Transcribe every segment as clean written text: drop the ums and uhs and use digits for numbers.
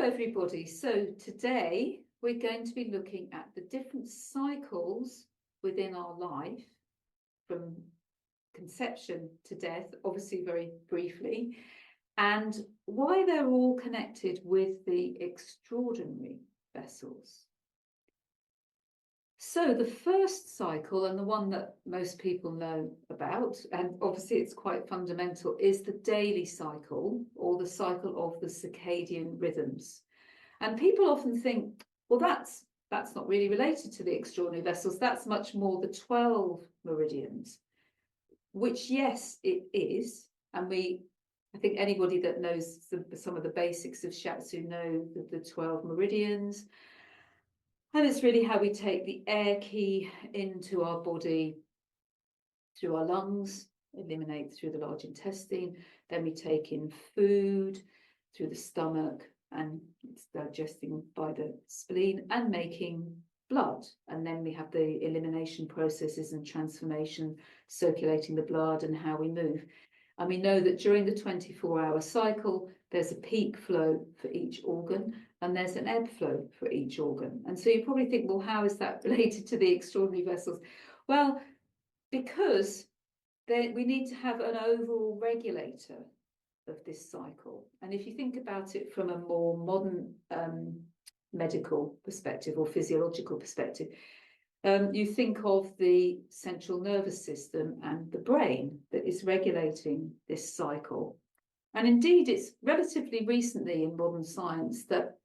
everybody. So today we're going to be looking at the different cycles within our life from conception to death, obviously very briefly, and why they're all connected with the extraordinary vessels. So the first cycle, and the one that most people know about, and obviously it's quite fundamental, is the daily cycle, or the cycle of the circadian rhythms. And people often think, well, that's not really related to the extraordinary vessels. That's much more the 12 meridians, which, yes, it is. And I think anybody that knows some of the basics of Shiatsu know the 12 meridians. And it's really how we take the air key into our body through our lungs, eliminate through the large intestine. Then we take in food through the stomach, and it's digesting by the spleen and making blood. And then we have the elimination processes and transformation, circulating the blood and how we move. And we know that during the 24-hour cycle, there's a peak flow for each organ and there's an ebb flow for each organ. And so you probably think, well, how is that related to the extraordinary vessels? Well, because we need to have an overall regulator of this cycle. And if you think about it from a more modern medical perspective or physiological perspective, you think of the central nervous system and the brain that is regulating this cycle. And indeed, it's relatively recently in modern science that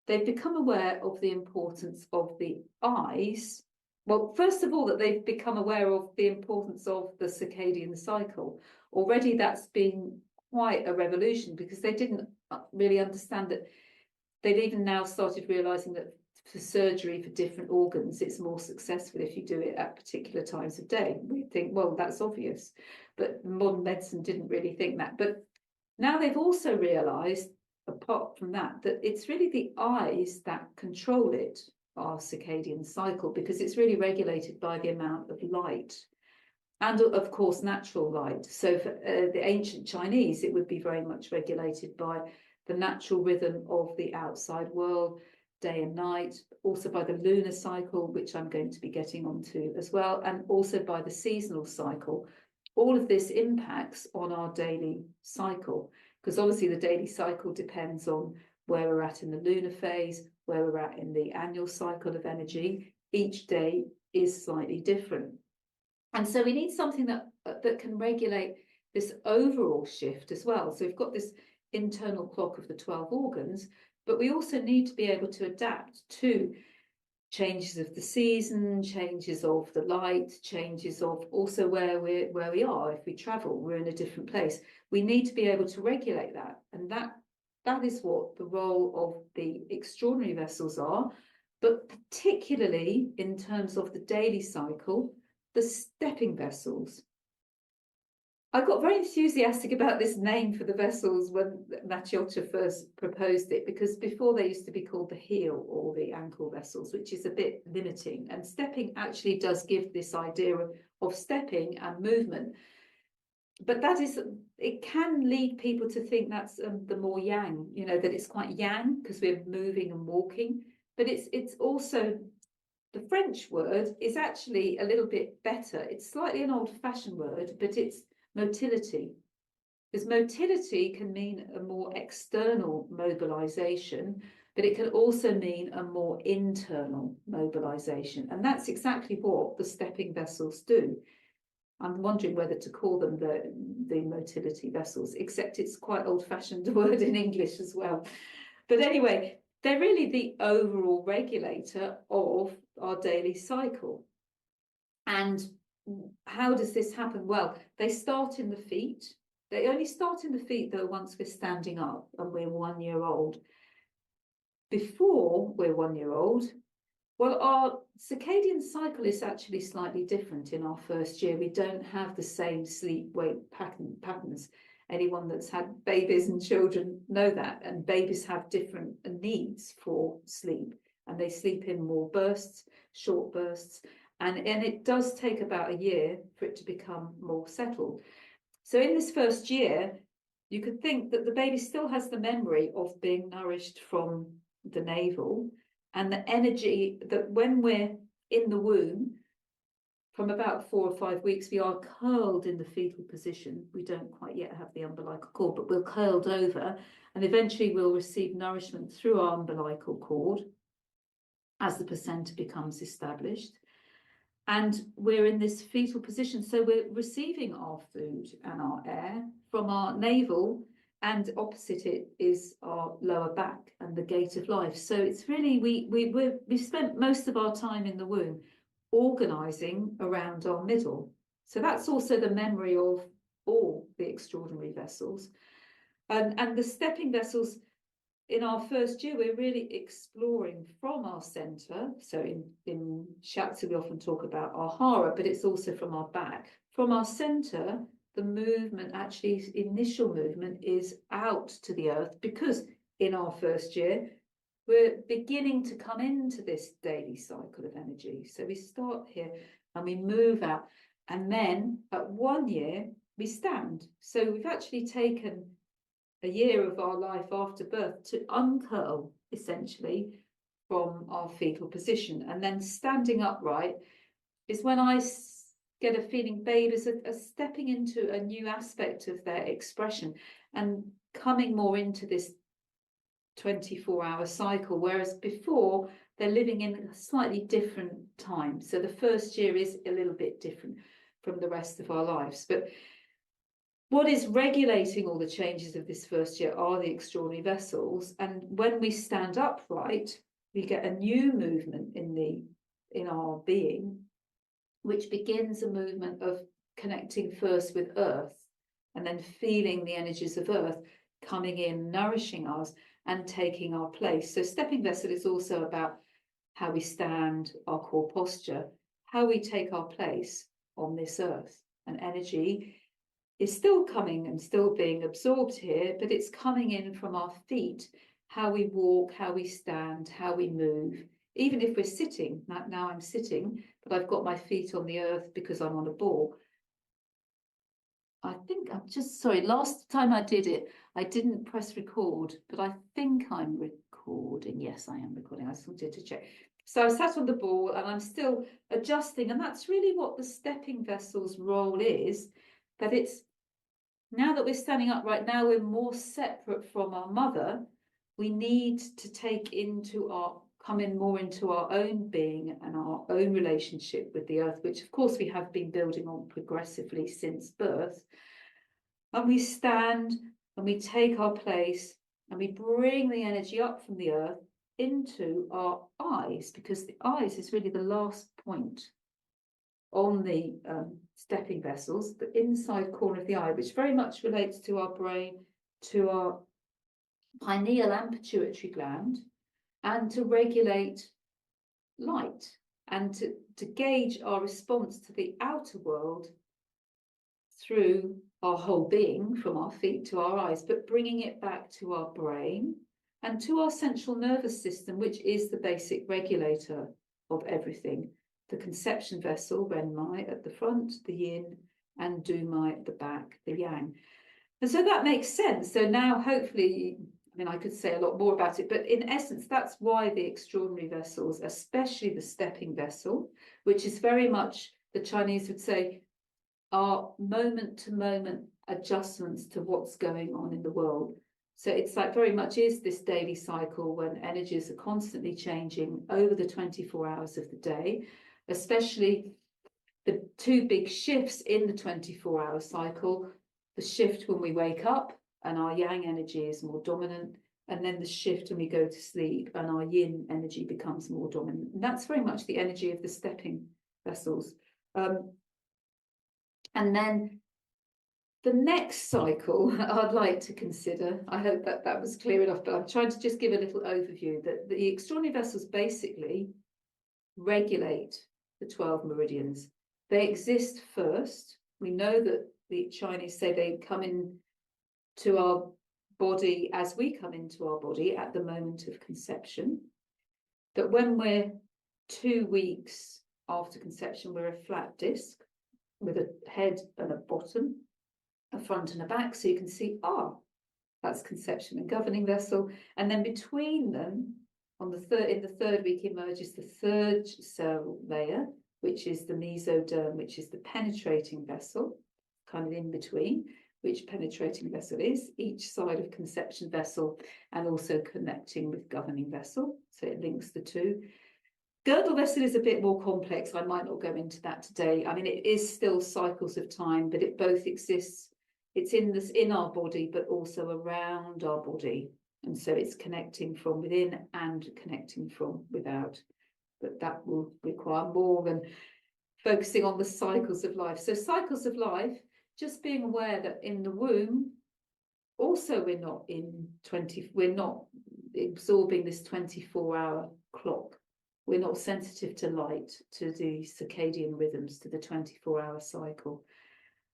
they've become aware of the importance of the eyes. Well, first of all, that they've become aware of the importance of the circadian cycle. Already that's been quite a revolution, because they didn't really understand that. They've even now started realizing that for surgery for different organs, it's more successful if you do it at particular times of day. We think, well, that's obvious, but modern medicine didn't really think that. But now they've also realized, apart from that, that it's really the eyes that control it, our circadian cycle, because it's really regulated by the amount of light and, of course, natural light. So for the ancient Chinese, it would be very much regulated by the natural rhythm of the outside world, day and night, also by the lunar cycle, which I'm going to be getting onto as well, and also by the seasonal cycle. All of this impacts on our daily cycle, because obviously the daily cycle depends on where we're at in the lunar phase, where we're at in the annual cycle of energy. Each day is slightly different. And so we need something that can regulate this overall shift as well. So we've got this internal clock of the 12 organs, but we also need to be able to adapt to changes of the season, changes of the light, changes of also where we are. If we travel, we're in a different place. We need to be able to regulate that. And that is what the role of the extraordinary vessels are, but particularly in terms of the daily cycle, the stepping vessels. I got very enthusiastic about this name for the vessels when Machiota first proposed it, because before they used to be called the heel or the ankle vessels, which is a bit limiting. And stepping actually does give this idea of stepping and movement. But it can lead people to think that's the more yang, that it's quite yang because we're moving and walking. But it's also, the French word is actually a little bit better. It's slightly an old-fashioned word, but it's motility, because motility can mean a more external mobilization, but it can also mean a more internal mobilization, and that's exactly what the stepping vessels do. I'm wondering whether to call them the motility vessels, except it's quite old-fashioned word in English as well. But anyway, they're really the overall regulator of our daily cycle. And how does this happen? Well, they start in the feet. They only start in the feet, though, once we're standing up and we're 1 year old. Before we're 1 year old, well, our circadian cycle is actually slightly different in our first year. We don't have the same sleep-wake patterns. Anyone that's had babies and children know that, and babies have different needs for sleep, and they sleep in more bursts, short bursts. And it does take about a year for it to become more settled. So in this first year, you could think that the baby still has the memory of being nourished from the navel, and the energy that when we're in the womb, from about 4 or 5 weeks, we are curled in the fetal position. We don't quite yet have the umbilical cord, but we're curled over, and eventually we'll receive nourishment through our umbilical cord as the placenta becomes established. And we're in this fetal position, so we're receiving our food and our air from our navel, and opposite it is our lower back and the gate of life. So it's really, we've spent most of our time in the womb organising around our middle. So that's also the memory of all the extraordinary vessels. And the stepping vessels, in our first year, we're really exploring from our centre. So in Shiatsu, we often talk about our hara, but it's also from our back. From our centre, the movement, actually initial movement, is out to the earth, because in our first year, we're beginning to come into this daily cycle of energy. So we start here and we move out. And then at 1 year, we stand. So we've actually taken a year of our life after birth to uncurl, essentially, from our fetal position. And then standing upright is when I get a feeling babies are stepping into a new aspect of their expression and coming more into this 24-hour cycle, whereas before they're living in a slightly different time. So the first year is a little bit different from the rest of our lives. But what is regulating all the changes of this first year are the extraordinary vessels. And when we stand upright, we get a new movement in our being, which begins a movement of connecting first with earth, and then feeling the energies of earth coming in, nourishing us, and taking our place. So stepping vessel is also about how we stand, our core posture, how we take our place on this earth. And energy is still coming and still being absorbed here, but it's coming in from our feet, how we walk, how we stand, how we move. Even if we're sitting, now I'm sitting, but I've got my feet on the earth because I'm on a ball. I think I'm just, sorry, last time I did it, I didn't press record, but I think I'm recording. Yes, I am recording. I just wanted to check. So I sat on the ball and I'm still adjusting, and that's really what the stepping vessel's role is, that it's, now that we're standing up right now, we're more separate from our mother. We need to come in more into our own being and our own relationship with the earth, which of course we have been building on progressively since birth. And we stand and we take our place and we bring the energy up from the earth into our eyes, because the eyes is really the last point on the stepping vessels, the inside corner of the eye, which very much relates to our brain, to our pineal and pituitary gland, and to regulate light and to gauge our response to the outer world through our whole being, from our feet to our eyes, but bringing it back to our brain and to our central nervous system, which is the basic regulator of everything. The conception vessel, Renmai, at the front, the yin, and Dumai at the back, the yang. And so that makes sense. So now, hopefully, I mean, I could say a lot more about it, but in essence, that's why the extraordinary vessels, especially the stepping vessel, which is very much, the Chinese would say, are moment-to-moment adjustments to what's going on in the world. So it's like very much is this daily cycle when energies are constantly changing over the 24 hours of the day, especially the two big shifts in the 24-hour cycle, the shift when we wake up and our yang energy is more dominant, and then the shift when we go to sleep and our yin energy becomes more dominant. And that's very much the energy of the stepping vessels. And then the next cycle I'd like to consider, I hope that that was clear enough, but I'm trying to just give a little overview, that the extraordinary vessels basically regulate the 12 meridians. They exist first. We know that the Chinese say they come in to our body as we come into our body at the moment of conception. That when we're 2 weeks after conception, we're a flat disc with a head and a bottom, a front and a back. So you can see, That's conception and governing vessel. And then between them, in the third week emerges the third cell layer, which is the mesoderm, which is the penetrating vessel, kind of in between, which penetrating vessel is, each side of conception vessel, and also connecting with governing vessel. So it links the two. Girdle vessel is a bit more complex. I might not go into that today. I mean, it is still cycles of time, but it both exists. It's in our body, but also around our body. And so it's connecting from within and connecting from without. But that will require more than focusing on the cycles of life. So cycles of life, just being aware that in the womb, also we're not absorbing this 24-hour clock. We're not sensitive to light, to the circadian rhythms, to the 24-hour cycle.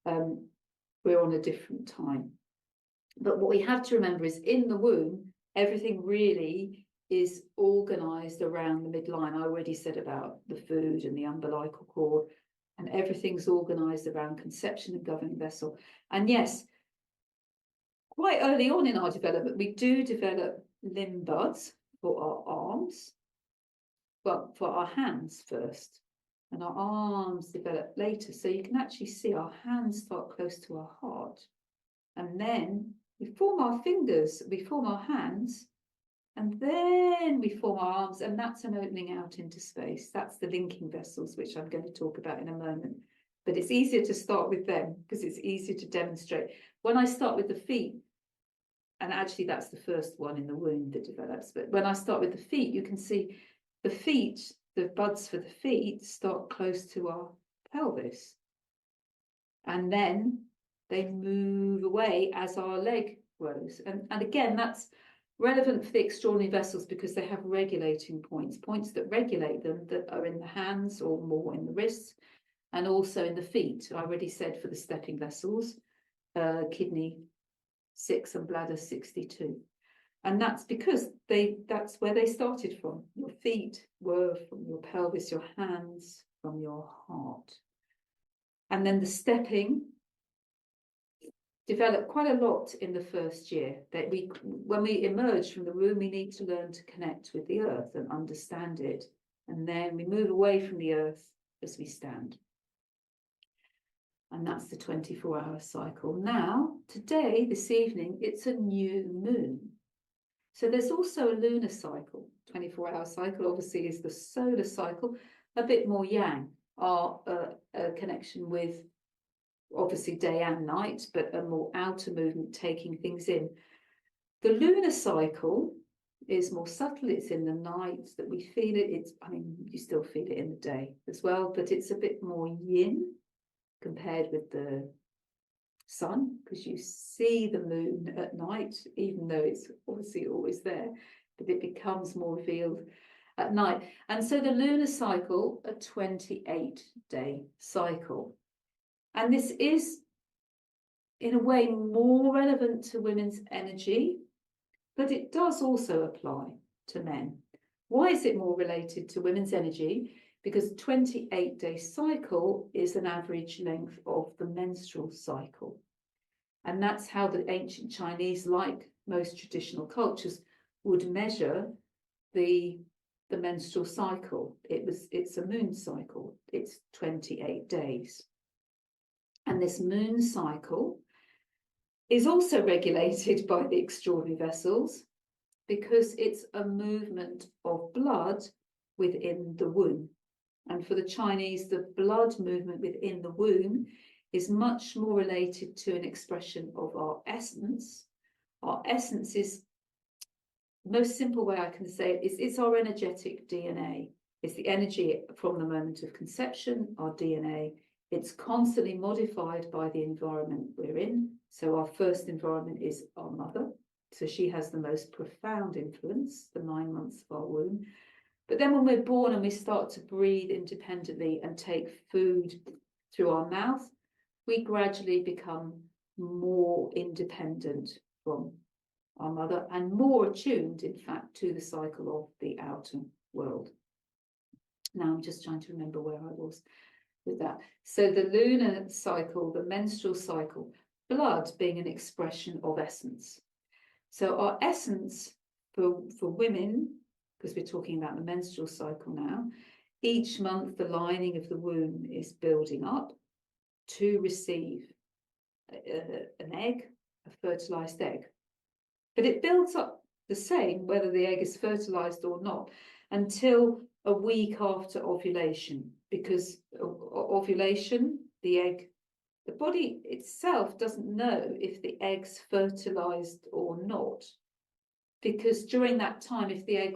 We're on a different time. But what we have to remember is in the womb, everything really is organised around the midline. I already said about the food and the umbilical cord, and everything's organised around conception and governing vessel. And yes, quite early on in our development, we do develop limb buds for our arms, but for our hands first. And our arms develop later. So you can actually see our hands start close to our heart. And then we form our fingers, we form our hands, and then we form our arms, and that's an opening out into space. That's the linking vessels, which I'm going to talk about in a moment. But it's easier to start with them because it's easier to demonstrate. When I start with the feet, and actually that's the first one in the womb that develops, but when I start with the feet, you can see the feet, the buds for the feet start close to our pelvis. And then they move away as our leg grows. And again, that's relevant for the extraordinary vessels because they have regulating points that regulate them, that are in the hands or more in the wrists, and also in the feet. I already said for the stepping vessels, kidney 6 and bladder 62. And that's because that's where they started from. Your feet were from your pelvis, your hands from your heart. And then the stepping developed quite a lot in the first year. That when we emerge from the womb, we need to learn to connect with the earth and understand it. And then we move away from the earth as we stand. And that's the 24-hour cycle. Now, today, this evening, it's a new moon. So there's also a lunar cycle. 24-hour cycle obviously is the solar cycle, a bit more yang, our connection with obviously day and night, but a more outer movement taking things in. The lunar cycle is more subtle. It's in the night that we feel it. I mean, you still feel it in the day as well, but it's a bit more yin compared with the sun, because you see the moon at night, even though it's obviously always there, but it becomes more revealed at night. And so the lunar cycle, a 28-day cycle. And this is, in a way, more relevant to women's energy, but it does also apply to men. Why is it more related to women's energy? Because a 28-day cycle is an average length of the menstrual cycle. And that's how the ancient Chinese, like most traditional cultures, would measure the menstrual cycle. It's a moon cycle. It's 28 days. And this moon cycle is also regulated by the extraordinary vessels because it's a movement of blood within the womb. And for the Chinese, the blood movement within the womb is much more related to an expression of our essence. Our essence is, the most simple way I can say it is, it's our energetic DNA. It's the energy from the moment of conception, our DNA. It's constantly modified by the environment we're in. So our first environment is our mother. So she has the most profound influence, the 9 months of our womb. But then when we're born and we start to breathe independently and take food through our mouth, we gradually become more independent from our mother and more attuned, in fact, to the cycle of the outer world. Now I'm just trying to remember where I was with that. So the lunar cycle, the menstrual cycle, blood being an expression of essence. So our essence for women, because we're talking about the menstrual cycle now, each month the lining of the womb is building up to receive an egg, a fertilized egg. But it builds up the same whether the egg is fertilized or not until a week after ovulation, because ovulation, the body itself doesn't know if the egg's fertilized or not, because during that time, if the egg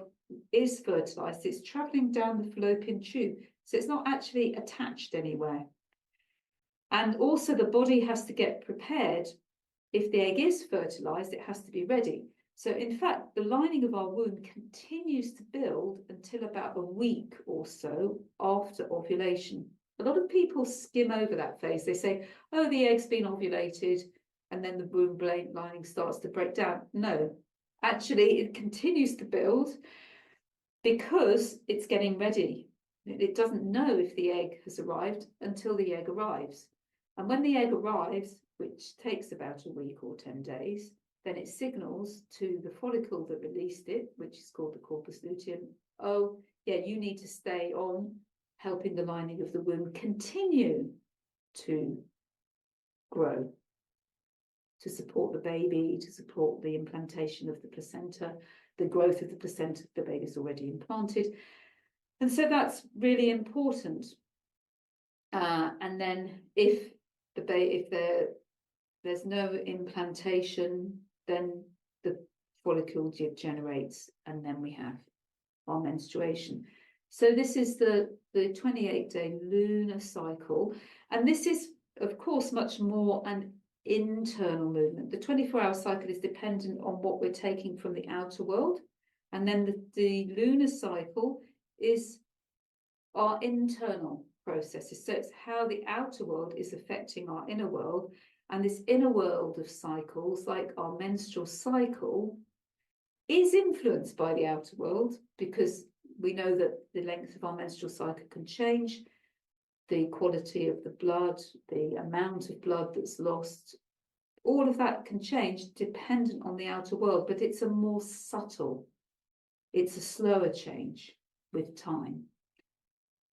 is fertilized, it's traveling down the fallopian tube, so it's not actually attached anywhere. And also the body has to get prepared. If the egg is fertilized, it has to be ready. So in fact, the lining of our womb continues to build until about a week or so after ovulation. A lot of people skim over that phase. They say, oh, the egg's been ovulated, and then the womb lining starts to break down. No, actually, it continues to build because it's getting ready. It doesn't know if the egg has arrived until the egg arrives. And when the egg arrives, which takes about a week or 10 days, then it signals to the follicle that released it, which is called the corpus luteum, oh, yeah, you need to stay on helping the lining of the womb continue to grow, to support the baby, to support the implantation of the placenta, the growth of the placenta, the baby's already implanted. And so that's really important. And then if there's no implantation, then the follicle generates, and then we have our menstruation. So this is the 28-day lunar cycle, and this is, of course, much more an internal movement. The 24-hour cycle is dependent on what we're taking from the outer world, and then the lunar cycle is our internal processes. So it's how the outer world is affecting our inner world. And this inner world of cycles, like our menstrual cycle, is influenced by the outer world, because we know that the length of our menstrual cycle can change, the quality of the blood, the amount of blood that's lost, all of that can change dependent on the outer world, but it's a more subtle, it's a slower change with time.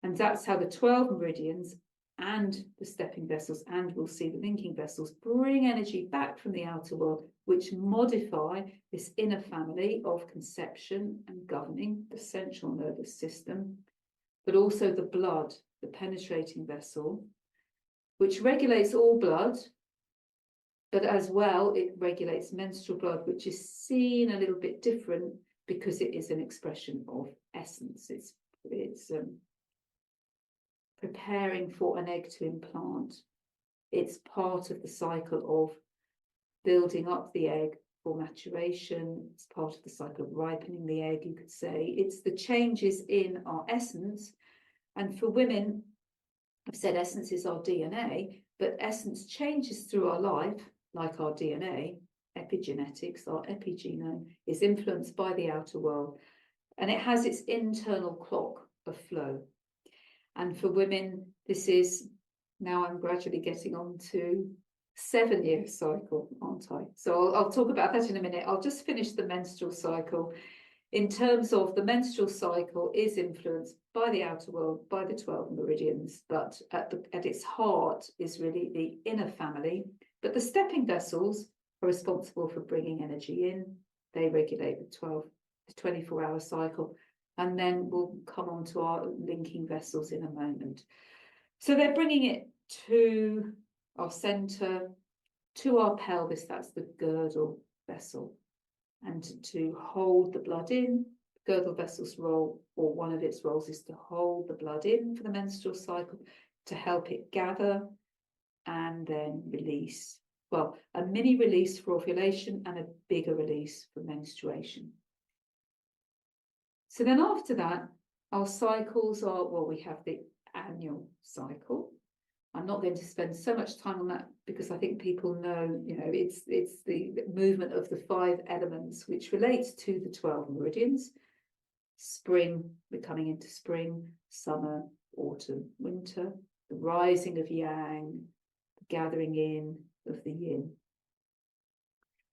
And that's how the 12 meridians and the stepping vessels, and we'll see the linking vessels, bring energy back from the outer world, which modify this inner family of conception and governing the central nervous system, but also the blood, the penetrating vessel, which regulates all blood, but as well, it regulates menstrual blood, which is seen a little bit different because it is an expression of essence. It's preparing for an egg to implant. It's part of the cycle of building up the egg for maturation. It's part of the cycle of ripening the egg, you could say. It's the changes in our essence. And for women, I've said essence is our DNA, but essence changes through our life, like our DNA. Epigenetics, our epigenome, is influenced by the outer world, and it has its internal clock of flow. And for women, this is, now I'm gradually getting on to 7-year cycle, aren't I? So I'll talk about that in a minute. I'll just finish the menstrual cycle. In terms of the menstrual cycle is influenced by the outer world, by the 12 meridians, but at its heart is really the inner family. But the stepping vessels are responsible for bringing energy in. They regulate the 24-hour cycle. And then we'll come on to our linking vessels in a moment. So they're bringing it to our center, to our pelvis, that's the girdle vessel. And to hold the blood in, girdle vessel's role, or one of its roles, is to hold the blood in for the menstrual cycle, to help it gather and then release. Well, a mini release for ovulation and a bigger release for menstruation. So then after that, our cycles are, well, we have the annual cycle. I'm not going to spend so much time on that because I think people know, it's the movement of the 5 elements, which relates to the 12 meridians. Spring, we're coming into spring, summer, autumn, winter, the rising of yang, the gathering in of the yin.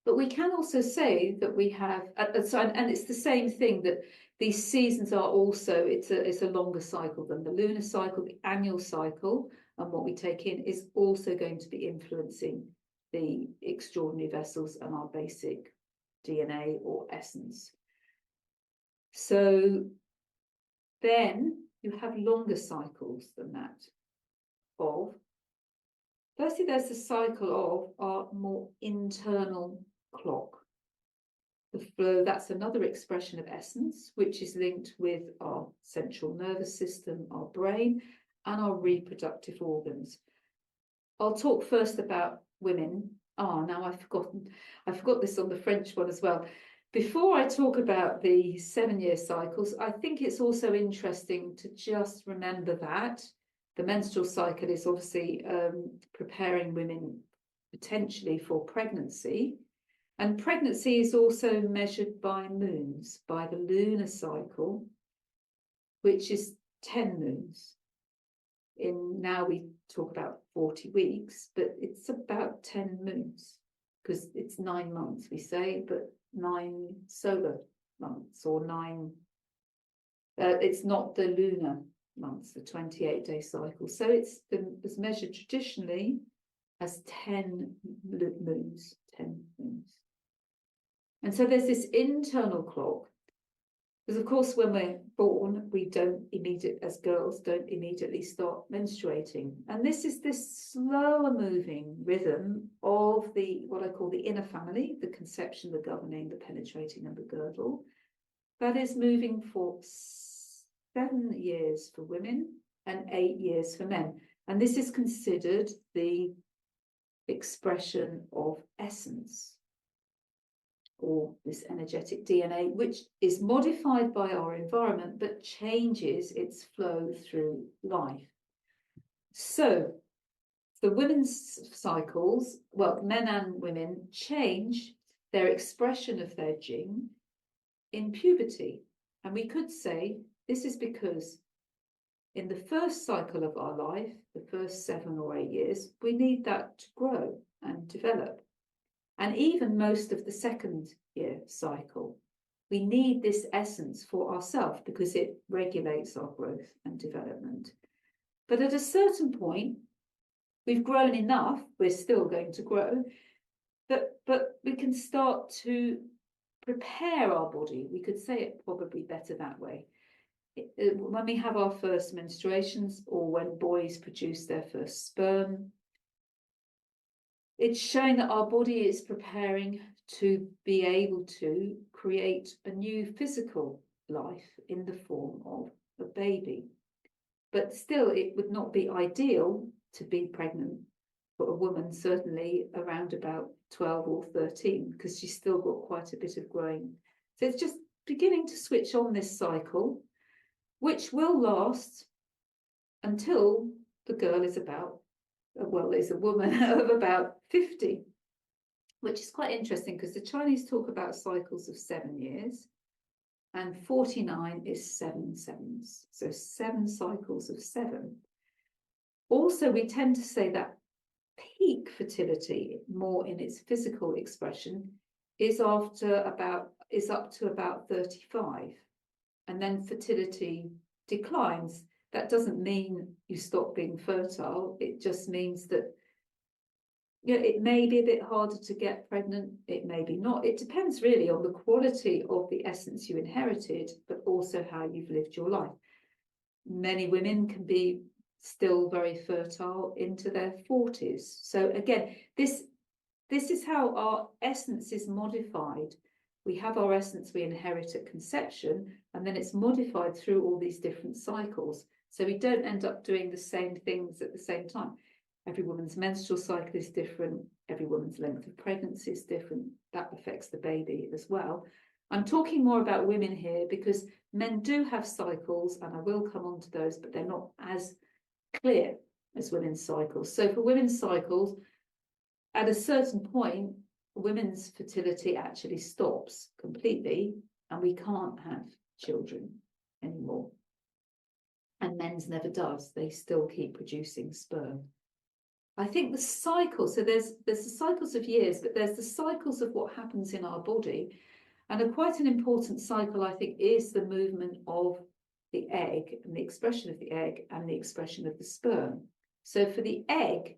But we can also say that we have, and it's the same thing, that these seasons are also, it's a longer cycle than the lunar cycle. The annual cycle and what we take in is also going to be influencing the extraordinary vessels and our basic DNA or essence. So then you have longer cycles than that of, firstly, there's the cycle of our more internal clock. The flow, that's another expression of essence, which is linked with our central nervous system, our brain, and our reproductive organs. I'll talk first about women. Now I forgot this on the French one as well. Before I talk about the 7-year cycles, I think it's also interesting to just remember that the menstrual cycle is obviously preparing women potentially for pregnancy. And pregnancy is also measured by moons, by the lunar cycle, which is 10 moons. Now we talk about 40 weeks, but it's about 10 moons, because it's 9 months, we say, but 9 solar months, or 9, it's not the lunar months, the 28-day cycle. So it's measured traditionally as 10 moons, 10 moons. And so there's this internal clock, because of course when we're born, we as girls don't immediately start menstruating. And this is this slower moving rhythm of what I call the inner family, the conception, the governing, the penetrating, and the girdle. That is moving for 7 years for women and 8 years for men. And this is considered the expression of essence, or this energetic DNA, which is modified by our environment, but changes its flow through life. So the women's cycles, well, men and women change their expression of their jing in puberty. And we could say this is because in the first cycle of our life, the first 7 or 8 years, we need that to grow and develop. And even most of the 2nd year cycle, we need this essence for ourselves because it regulates our growth and development. But at a certain point, we've grown enough, we're still going to grow, but we can start to prepare our body. We could say it probably better that way. When we have our first menstruations, or when boys produce their first sperm, it's showing that our body is preparing to be able to create a new physical life in the form of a baby. But still, it would not be ideal to be pregnant for a woman, certainly around about 12 or 13, because she's still got quite a bit of growing. So it's just beginning to switch on this cycle, which will last until the girl is a woman of about 50, which is quite interesting because the Chinese talk about cycles of 7 years, and 49 is 7 sevens. So 7 cycles of 7. Also, we tend to say that peak fertility, more in its physical expression, is up to about 35, and then fertility declines. That doesn't mean you stop being fertile. It just means that it may be a bit harder to get pregnant. It may be not. It depends really on the quality of the essence you inherited, but also how you've lived your life. Many women can be still very fertile into their 40s. So again, this is how our essence is modified. We have our essence we inherit at conception, and then it's modified through all these different cycles. So we don't end up doing the same things at the same time. Every woman's menstrual cycle is different. Every woman's length of pregnancy is different. That affects the baby as well. I'm talking more about women here because men do have cycles, and I will come on to those, but they're not as clear as women's cycles. So for women's cycles, at a certain point, women's fertility actually stops completely, and we can't have children anymore. And men's never does. They still keep producing sperm. I think the cycle, so there's the cycles of years, but there's the cycles of what happens in our body. And quite an important cycle, I think, is the movement of the egg and the expression of the egg and the expression of the sperm. So for the egg,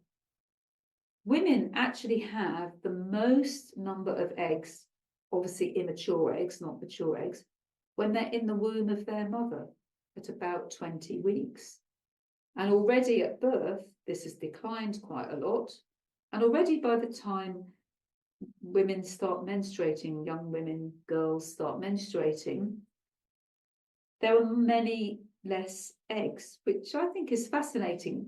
women actually have the most number of eggs, obviously immature eggs, not mature eggs, when they're in the womb of their mother at about 20 weeks. And already at birth, this has declined quite a lot. And already by the time women start menstruating, young women, girls start menstruating, there are many less eggs, which I think is fascinating.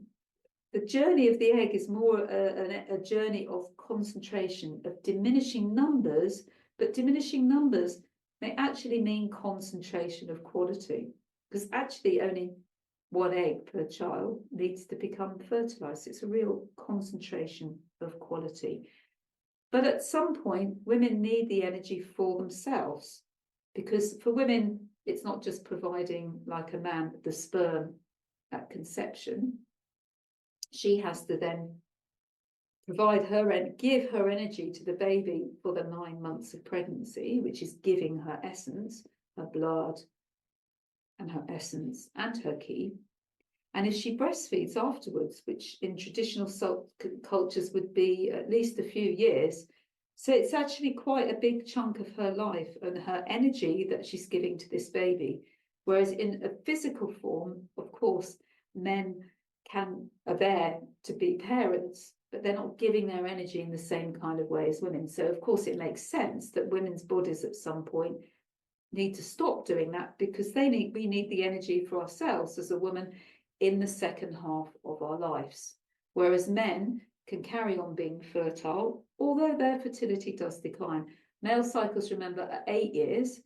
The journey of the egg is more a journey of concentration, of diminishing numbers, but diminishing numbers may actually mean concentration of quality, because actually only one egg per child needs to become fertilized. It's a real concentration of quality. But at some point, women need the energy for themselves, because for women, it's not just providing, like a man, the sperm at conception. She has to then provide her and give her energy to the baby for the 9 months of pregnancy, which is giving her essence, her blood and her essence and her ki. And if she breastfeeds afterwards, which in traditional cultures would be at least a few years, so it's actually quite a big chunk of her life and her energy that she's giving to this baby. Whereas in a physical form, of course, men are there to be parents, but they're not giving their energy in the same kind of way as women. So of course it makes sense that women's bodies at some point need to stop doing that, because we need the energy for ourselves as a woman in the second half of our lives. Whereas men can carry on being fertile, although their fertility does decline. Male cycles, remember, are 8 years.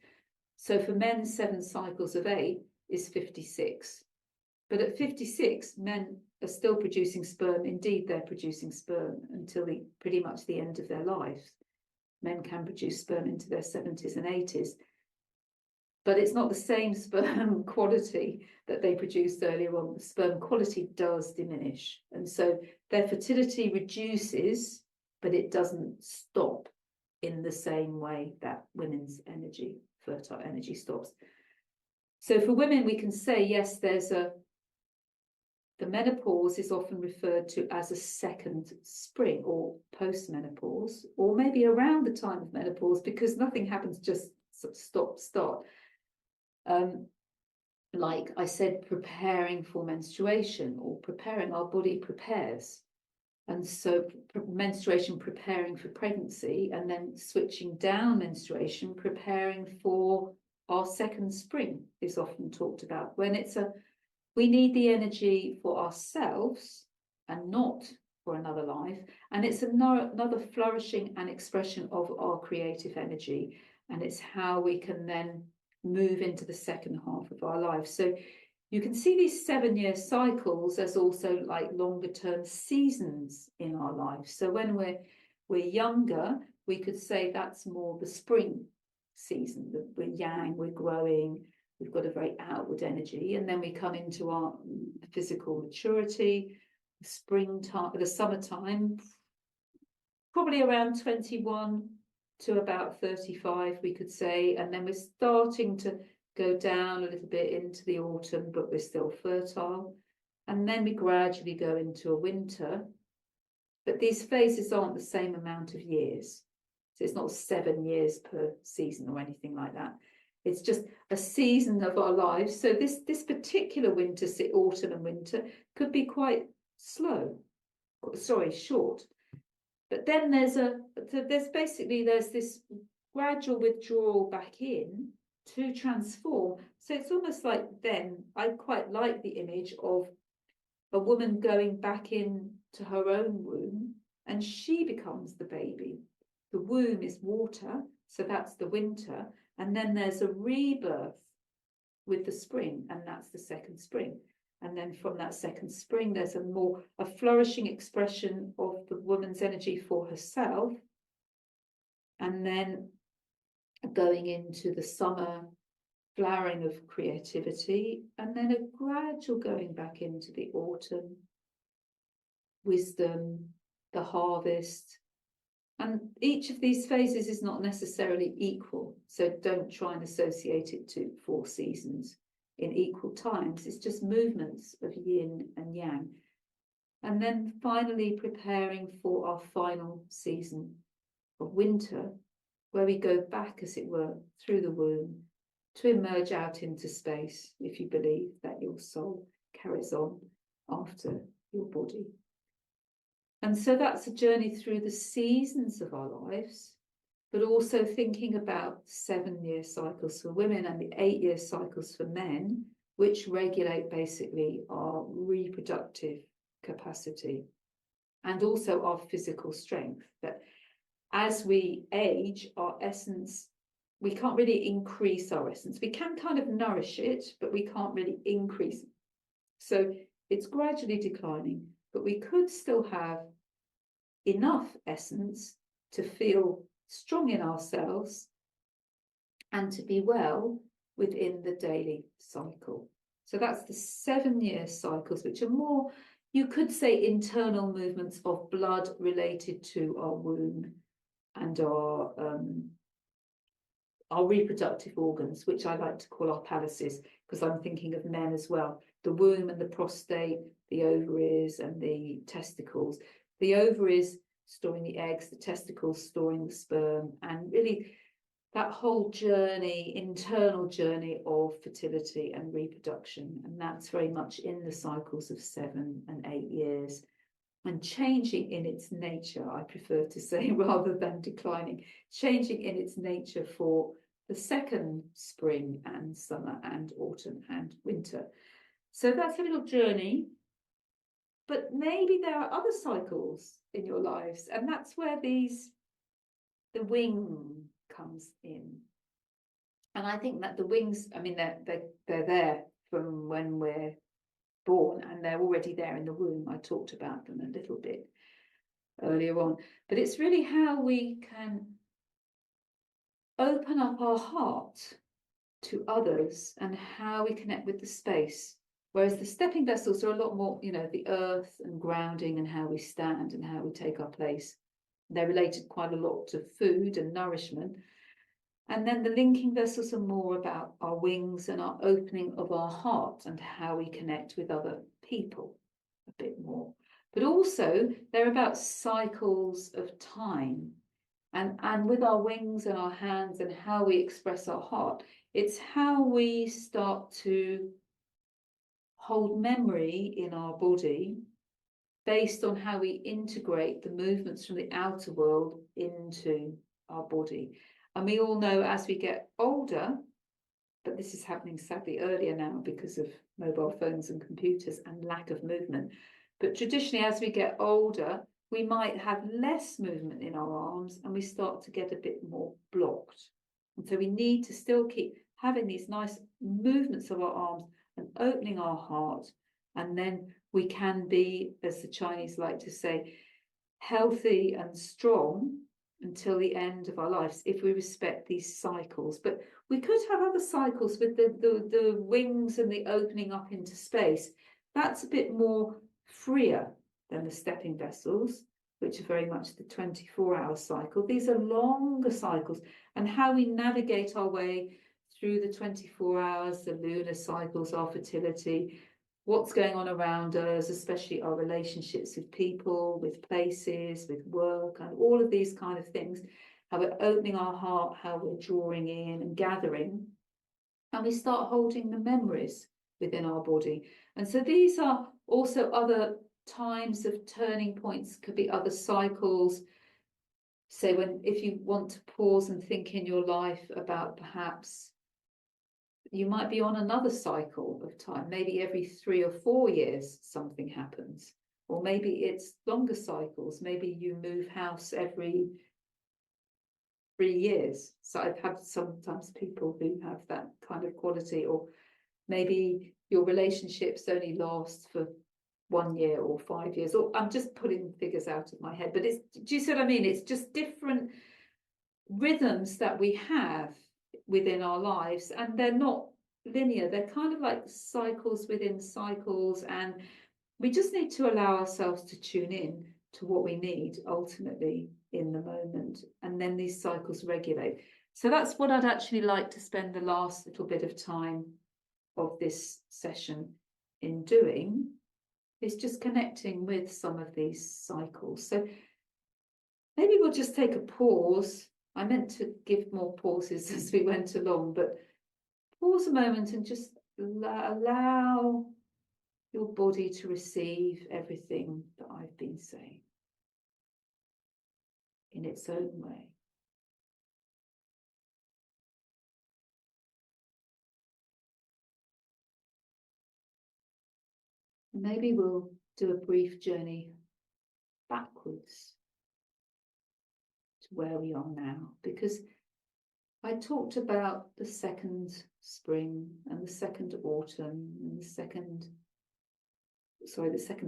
So for men, 7 cycles of 8 is 56. But at 56, men are still producing sperm. Indeed, they're producing sperm until pretty much the end of their lives. Men can produce sperm into their 70s and 80s. But it's not the same sperm quality that they produced earlier on. The sperm quality does diminish. And so their fertility reduces, but it doesn't stop in the same way that women's energy, fertile energy, stops. So for women, we can say, yes, the menopause is often referred to as a second spring, or post-menopause, or maybe around the time of menopause, because nothing happens just start. Like I said, preparing for menstruation, or preparing, our body prepares. And so menstruation, preparing for pregnancy, and then switching down menstruation, preparing for our second spring is often talked about, when we need the energy for ourselves and not for another life. And it's another flourishing and expression of our creative energy. And it's how we can then move into the second half of our life. So you can see these 7-year cycles as also like longer term seasons in our life. So when we're younger, we could say that's more the spring season, that we're yang, we're growing, we've got a very outward energy. And then we come into our physical maturity, the springtime, the summertime, probably around 21 to about 35, we could say. And then we're starting to go down a little bit into the autumn, but we're still fertile. And then we gradually go into a winter. But these phases aren't the same amount of years. So it's not 7 years per season or anything like that. It's just a season of our lives. So this particular winter, autumn and winter, could be quite short. But then there's this gradual withdrawal back in to transform. So it's almost like, then I quite like the image of a woman going back into her own womb, and she becomes the baby. The womb is water, so that's the winter. And then there's a rebirth with the spring, and that's the second spring. And then from that second spring, there's a flourishing expression of the woman's energy for herself. And then going into the summer flowering of creativity, and then a gradual going back into the autumn wisdom, the harvest. And each of these phases is not necessarily equal. So don't try and associate it to 4 seasons in equal times. It's just movements of yin and yang. And then finally preparing for our final season of winter, where we go back, as it were, through the womb to emerge out into space, if you believe that your soul carries on after your body. And so that's a journey through the seasons of our lives, but also thinking about 7-year cycles for women and the 8-year cycles for men, which regulate basically our reproductive capacity and also our physical strength. That as we age, our essence, we can't really increase our essence. We can kind of nourish it, but we can't really increase. So it's gradually declining, but we could still have enough essence to feel strong in ourselves and to be well within the daily cycle. So that's the 7-year cycles, which are more, you could say, internal movements of blood related to our womb and our reproductive organs, which I like to call our palaces, because I'm thinking of men as well. The womb and the prostate, the ovaries and the testicles. The ovaries storing the eggs, the testicles storing the sperm, and really that whole journey, internal journey of fertility and reproduction. And that's very much in the cycles of 7 and 8 years. And changing in its nature, I prefer to say, rather than declining, changing in its nature for the second spring and summer and autumn and winter. So that's a little journey. But maybe there are other cycles in your lives, and that's where the wing comes in. And I think that the wings, I mean, they're there from when we're born, and they're already there in the womb. I talked about them a little bit earlier on, but it's really how we can open up our heart to others and how we connect with the space. Whereas the stepping vessels are a lot more, the earth and grounding and how we stand and how we take our place. They're related quite a lot to food and nourishment. And then the linking vessels are more about our wings and our opening of our heart and how we connect with other people a bit more. But also they're about cycles of time. And with our wings and our hands and how we express our heart, it's how we start to hold memory in our body based on how we integrate the movements from the outer world into our body. And we all know as we get older, but this is happening sadly earlier now because of mobile phones and computers and lack of movement. But traditionally, as we get older, we might have less movement in our arms and we start to get a bit more blocked. And so we need to still keep having these nice movements of our arms and opening our heart. And then we can be, as the Chinese like to say, healthy and strong until the end of our lives if we respect these cycles. But we could have other cycles with the wings and the opening up into space. That's a bit more freer than the stepping vessels, which are very much the 24-hour cycle. These are longer cycles, and how we navigate our way through the 24 hours, the lunar cycles, our fertility, what's going on around us, especially our relationships with people, with places, with work, and all of these kind of things, how we're opening our heart, how we're drawing in and gathering, and we start holding the memories within our body. And so these are also other times of turning points, could be other cycles. Say if you want to pause and think in your life about perhaps you might be on another cycle of time, maybe every 3 or 4 years something happens, or maybe it's longer cycles, maybe you move house every 3 years. So I've had sometimes people who have that kind of quality, or maybe your relationships only last for 1 year or 5 years, or I'm just putting figures out of my head, but do you see what I mean? It's just different rhythms that we have within our lives, and they're not linear. They're kind of like cycles within cycles, and We just need to allow ourselves to tune in to what we need ultimately in the moment, and then these cycles regulate. So that's what I'd actually like to spend the last little bit of time of this session in doing, is just connecting with some of these cycles. So maybe we'll just take a pause. I meant to give more pauses as we went along, but pause a moment and just allow your body to receive everything that I've been saying in its own way. Maybe we'll do a brief journey backwards to where we are now, because I talked about the second spring and the second autumn and the second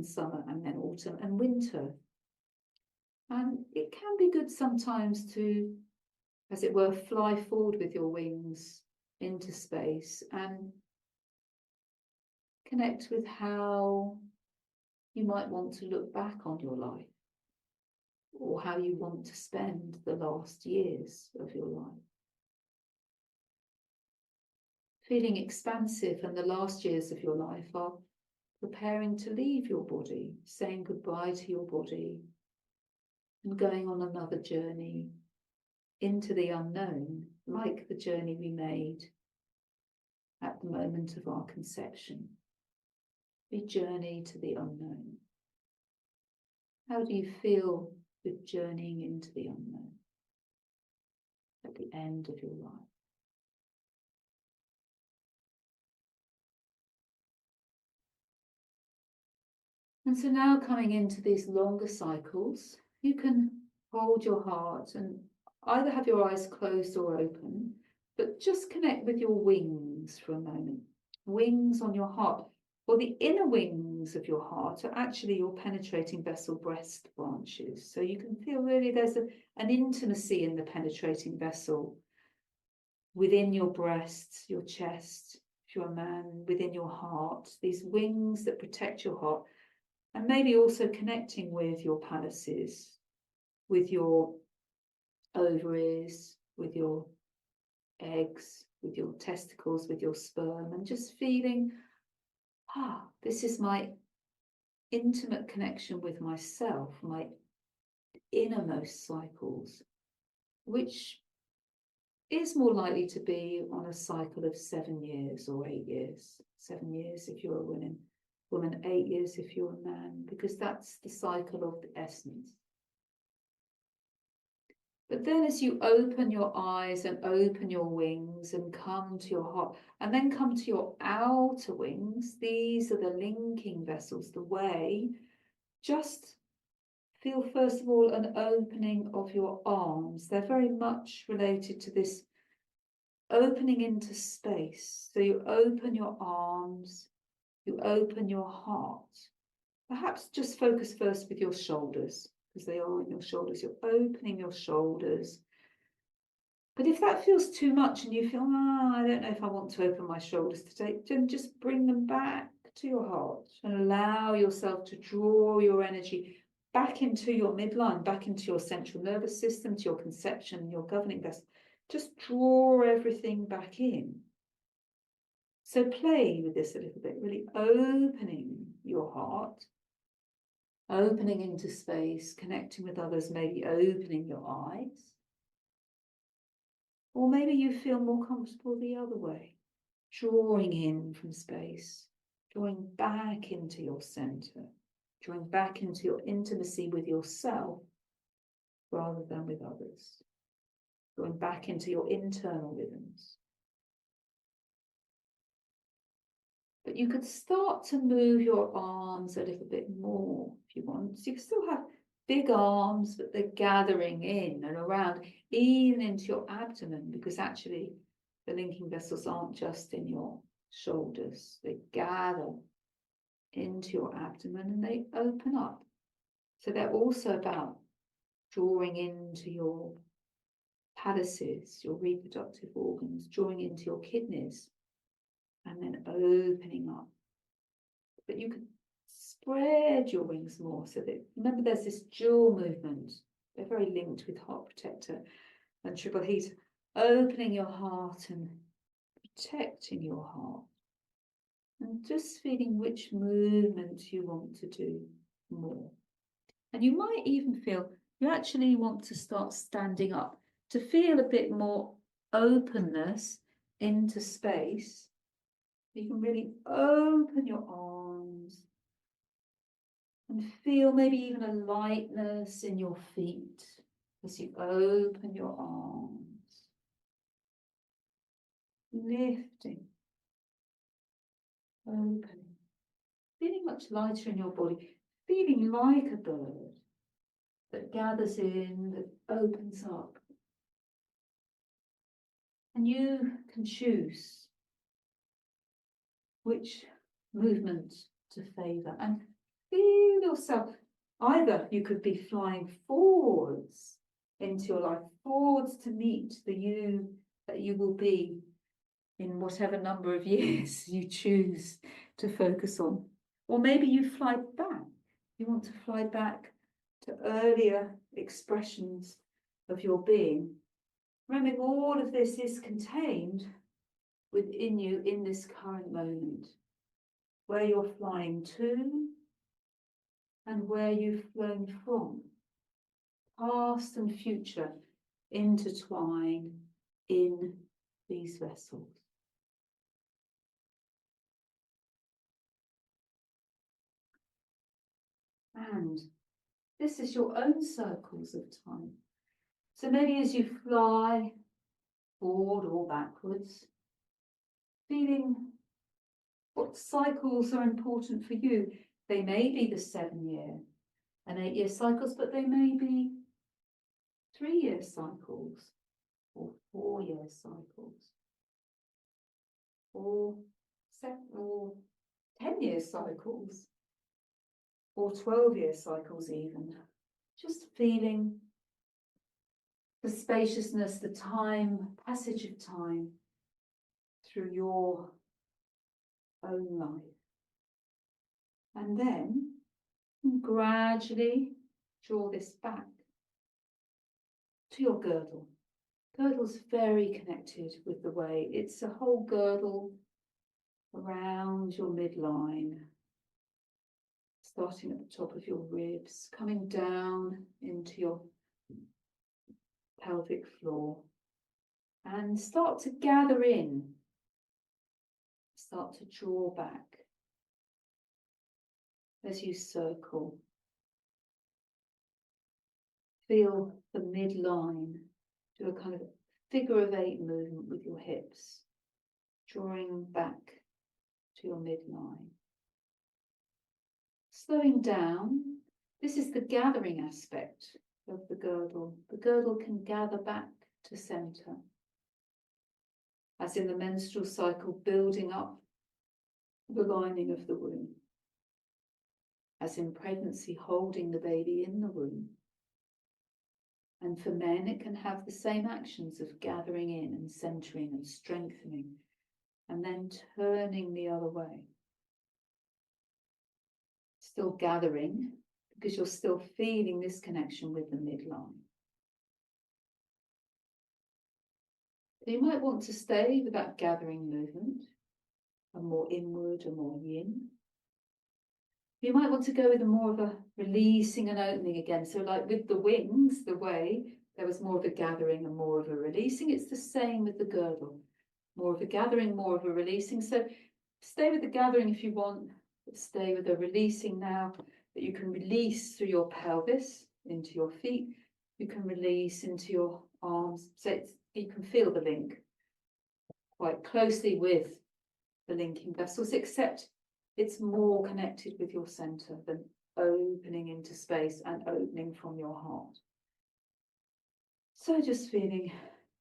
summer and then autumn and winter. And it can be good sometimes to, as it were, fly forward with your wings into space and connect with how you might want to look back on your life, or how you want to spend the last years of your life. Feeling expansive, and the last years of your life are preparing to leave your body, saying goodbye to your body, and going on another journey into the unknown, like the journey we made at the moment of our conception. We journey to the unknown. How do you feel with journeying into the unknown at the end of your life? And so now, coming into these longer cycles, you can hold your heart and either have your eyes closed or open, but just connect with your wings for a moment. Wings on your heart. Well, the inner wings of your heart are actually your penetrating vessel breast branches. So you can feel really there's an intimacy in the penetrating vessel within your breast, your chest, if you're a man, within your heart, these wings that protect your heart. And maybe also connecting with your palaces, with your ovaries, with your eggs, with your testicles, with your sperm, and just feeling, this is my intimate connection with myself, my innermost cycles, which is more likely to be on a cycle of 7 years or 8 years. 7 years if you're a woman, 8 years if you're a man, because that's the cycle of the essence. But then as you open your eyes and open your wings and come to your heart, and then come to your outer wings, these are the linking vessels, the way. Just feel first of all an opening of your arms. They're very much related to this opening into space. So you open your arms, you open your heart. Perhaps just focus first with your shoulders, because they are in your shoulders. You're opening your shoulders. But if that feels too much and you feel, I don't know if I want to open my shoulders today, then just bring them back to your heart and allow yourself to draw your energy back into your midline, back into your central nervous system, to your conception, your governing vessel. Just draw everything back in. So play with this a little bit, really opening your heart, opening into space, connecting with others, maybe opening your eyes. Or maybe you feel more comfortable the other way, drawing in from space, drawing back into your center, drawing back into your intimacy with yourself rather than with others, drawing back into your internal rhythms. But you could start to move your arms a little bit more if you want. So you can still have big arms, but they're gathering in and around, even into your abdomen, because actually the linking vessels aren't just in your shoulders. They gather into your abdomen and they open up. So they're also about drawing into your palaces, your reproductive organs, drawing into your kidneys, and then opening up. But you could Spread your wings more, so that, remember, there's this dual movement. They're very linked with heart protector and triple heat, opening your heart and protecting your heart. And just feeling which movement you want to do more. And you might even feel you actually want to start standing up to feel a bit more openness into space. You can really open your arms and feel maybe even a lightness in your feet as you open your arms, lifting, opening, feeling much lighter in your body, feeling like a bird that gathers in, that opens up. And you can choose which movement to favour and feel yourself. Either you could be flying forwards into your life, forwards to meet the you that you will be in whatever number of years you choose to focus on. Or maybe you fly back. You want to fly back to earlier expressions of your being. Remembering all of this is contained within you in this current moment, where you're flying to and where you've flown from. Past and future intertwine in these vessels. And this is your own circles of time. So maybe as you fly forward or backwards, feeling what cycles are important for you. They may be the 7-year and 8-year cycles, but they may be 3-year cycles or 4-year cycles or 10-year cycles or 12-year cycles even. Just feeling the spaciousness, the time, passage of time through your own life. And then gradually draw this back to your girdle. Girdle's very connected with the way. It's a whole girdle around your midline, starting at the top of your ribs, coming down into your pelvic floor, and start to gather in, start to draw back as you circle. Feel the midline, do a kind of figure of 8 movement with your hips, drawing back to your midline. Slowing down, this is the gathering aspect of the girdle. The girdle can gather back to centre, as in the menstrual cycle, building up the lining of the womb, as in pregnancy, holding the baby in the womb. And for men, it can have the same actions of gathering in and centering and strengthening, and then turning the other way. Still gathering, because you're still feeling this connection with the midline. You might want to stay with that gathering movement, a more inward, a more yin. You might want to go with a more of a releasing and opening again. So like with the wings, the way, there was more of a gathering and more of a releasing. It's the same with the girdle. More of a gathering, more of a releasing. So stay with the gathering if you want, but stay with the releasing now, that you can release through your pelvis into your feet. You can release into your arms. So you can feel the link quite closely with the linking vessels, except it's more connected with your centre than opening into space and opening from your heart. So just feeling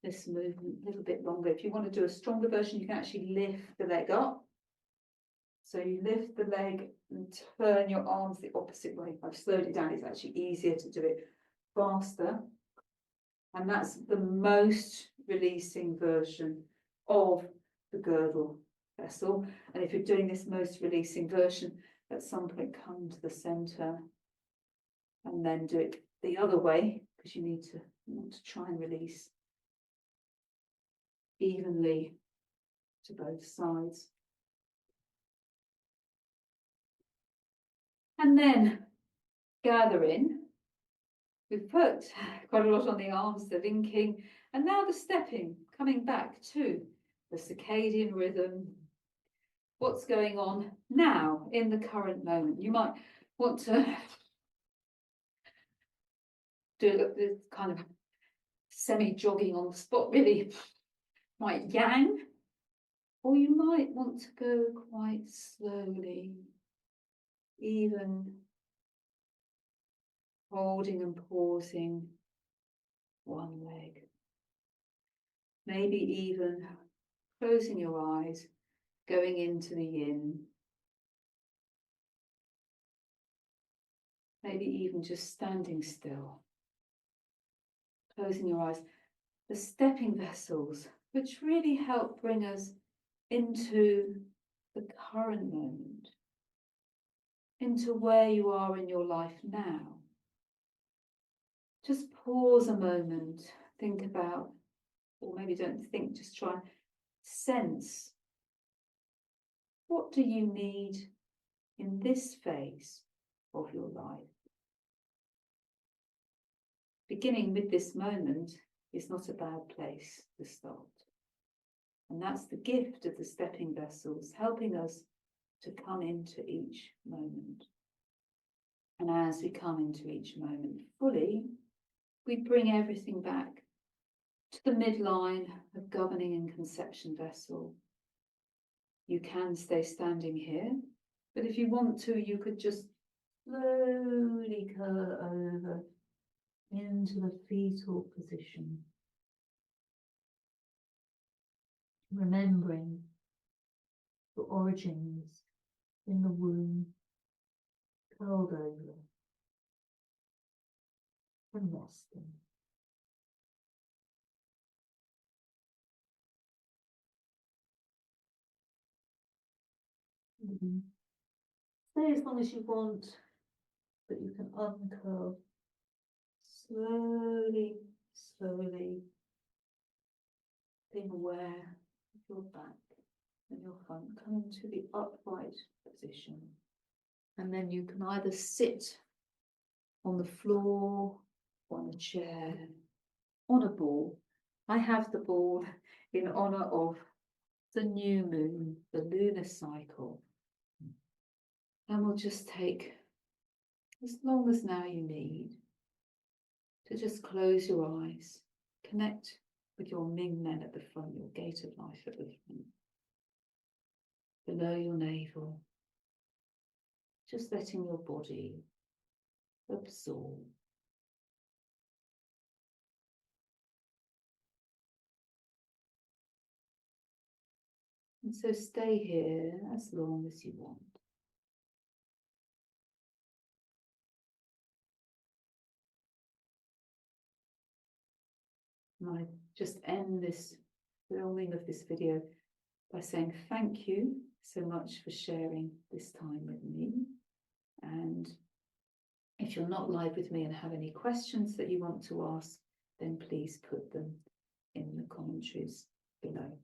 this movement a little bit longer. If you want to do a stronger version, you can actually lift the leg up. So you lift the leg and turn your arms the opposite way. I've slowed it down. It's actually easier to do it faster. And that's the most releasing version of the girdle vessel. And if you're doing this most releasing version, at some point come to the center, and then do it the other way, because you want to try and release evenly to both sides. And then gather in. We've put quite a lot on the arms, the linking, and now the stepping, coming back to the circadian rhythm. What's going on now in the current moment? You might want to do this kind of semi-jogging on the spot, really, quite yang, or you might want to go quite slowly, even holding and pausing one leg. Maybe even closing your eyes, going into the yin. Maybe even just standing still, closing your eyes. The stepping vessels, which really help bring us into the current moment, into where you are in your life now. Just pause a moment, think about, or maybe don't think, just try and sense, what do you need in this phase of your life? Beginning with this moment is not a bad place to start. And that's the gift of the stepping vessels, helping us to come into each moment. And as we come into each moment fully, we bring everything back to the midline of governing and conception vessel. You can stay standing here, but if you want to, you could just slowly curl over into the fetal position, remembering the origins in the womb, curled over and resting. Stay as long as you want, but you can uncurl slowly, slowly, being aware of your back and your front. Come into the upright position. And then you can either sit on the floor, on a chair, on a ball. I have the ball in honour of the new moon, the lunar cycle. And we'll just take as long as now you need to just close your eyes, connect with your Ming Men at the front, your gate of life at the front, below your navel, just letting your body absorb. And so stay here as long as you want. And I just end this filming of this video by saying thank you so much for sharing this time with me. And if you're not live with me and have any questions that you want to ask, then please put them in the commentaries below.